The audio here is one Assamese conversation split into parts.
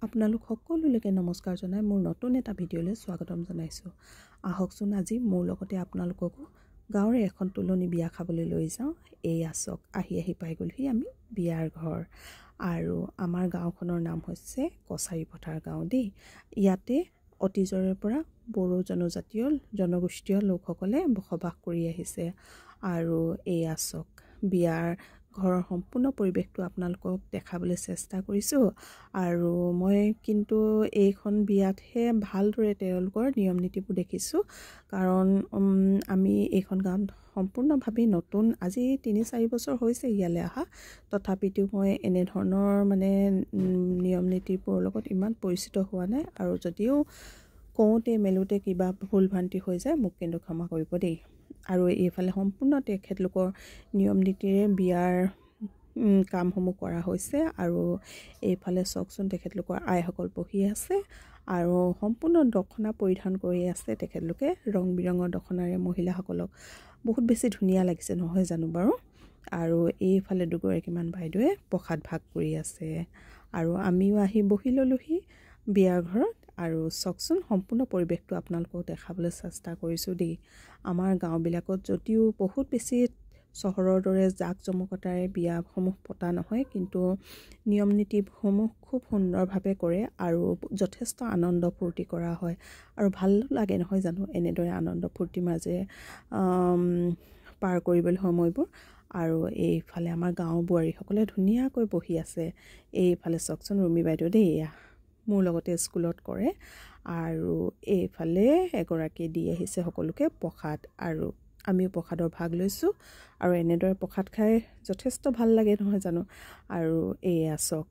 আপোনালোক সকলোলৈকে নমস্কাৰ জনাই মোৰ নতুন এটা ভিডিঅ'লৈ স্বাগতম জনাইছোঁ। আহকচোন আজি মোৰ লগতে আপোনালোককো গাঁৱৰে এখন তুলনি বিয়া খাবলৈ লৈ যাওঁ। এই আছক আহি পাই গ'লহি আমি বিয়াৰ ঘৰ। আৰু আমাৰ গাঁওখনৰ নাম হৈছে কছাৰী পথাৰ গাঁও দেই। ইয়াতে অতীজৰে পৰা বড়ো জনগোষ্ঠীয় লোকসকলে বসবাস কৰি আহিছে। আৰু এই আছক বিয়াৰ ঘৰৰ সম্পূৰ্ণ পৰিৱেশটো আপোনালোকক দেখাবলৈ চেষ্টা কৰিছোঁ। আৰু মই কিন্তু এইখন বিয়াতহে ভালদৰে তেওঁলোকৰ নিয়ম নীতিবোৰ দেখিছোঁ, কাৰণ আমি এইখন গাঁৱত সম্পূৰ্ণভাৱে নতুন, আজি ৩-৪ বছৰ হৈছে ইয়ালৈ অহা। তথাপিতো মই এনেধৰণৰ নিয়ম নীতিবোৰৰ লগত ইমান পৰিচিত হোৱা নাই। আৰু যদিও কওঁতে মেলোতে কিবা ভুল ভ্ৰান্তি হৈ যায় মোক কিন্তু ক্ষমা কৰিব দেই। আৰু এইফালে সম্পূৰ্ণ তেখেতলোকৰ নিয়ম নীতিৰে বিয়াৰ কামসমূহ কৰা হৈছে। আৰু এইফালে চাওকচোন তেখেতলোকৰ আইসকল বহি আছে আৰু সম্পূৰ্ণ দখনা পৰিধান কৰি আছে তেখেতলোকে। ৰং বিৰঙৰ দখনাৰে মহিলাসকলক বহুত বেছি ধুনীয়া লাগিছে নহয় জানো বাৰু। আৰু এইফালে দুগৰাকীমান বাইদেৱে প্ৰসাদ ভাগ কৰি আছে আৰু আমিও আহি বহি ল'লোহি বিয়াৰ ঘৰত। আৰু চাওকচোন সম্পূৰ্ণ পৰিৱেশটো আপোনালোকক দেখাবলৈ চেষ্টা কৰিছোঁ দেই। আমাৰ গাঁওবিলাকত যদিও বহুত বেছি চহৰৰ দৰে জাক জমকতাৰে বিয়াসমূহ পতা নহয়, কিন্তু নিয়ম নীতিসমূহ খুব সুন্দৰভাৱে কৰে আৰু যথেষ্ট আনন্দ ফূৰ্তি কৰা হয়। আৰু ভাল লাগে নহয় জানো এনেদৰে আনন্দ ফূৰ্তিৰ মাজেৰে পাৰ কৰিবলৈ সময়বোৰ। আৰু এইফালে আমাৰ গাঁৱৰ বোৱাৰীসকলে ধুনীয়াকৈ বহি আছে। এইফালে চাওকচোন ৰুমি বাইদেউ দেই, মোৰ লগতে স্কুলত কৰে। আৰু এইফালে এগৰাকী দি আহিছে সকলোকে প্ৰসাদ, আৰু আমিও প্ৰসাদৰ ভাগ লৈছোঁ। আৰু এনেদৰে প্ৰসাদ খাই যথেষ্ট ভাল লাগে নহয় জানো। আৰু এয়া চাওক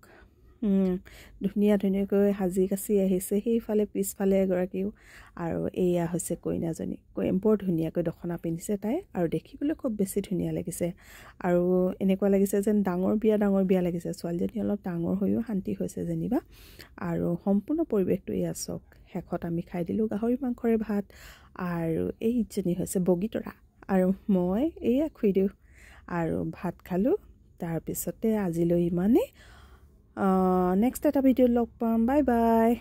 ধুনীয়াকৈ সাজি কাচি আহিছে সেইফালে পিছফালে এগৰাকীও। আৰু এয়া হৈছে কইনাজনী, বৰ ধুনীয়াকৈ দখনা পিন্ধিছে তাই, আৰু দেখিবলৈ খুব বেছি ধুনীয়া লাগিছে। আৰু এনেকুৱা লাগিছে যেন ডাঙৰ বিয়া লাগিছে। ছোৱালীজনী অলপ ডাঙৰ হৈও শান্তি হৈছে যেনিবা। আৰু সম্পূৰ্ণ পৰিৱেশটো এয়া চাওক। শেষত আমি খাই দিলোঁ গাহৰি মাংসৰে ভাত। আৰু এইজনী হৈছে বগীতৰা, আৰু মই এয়া খুই দিওঁ আৰু ভাত খালোঁ। তাৰপিছতে আজিলৈ ইমানেই। নেক্সট এটা ভিডিঅ'ত লগ পাম। Bye bye.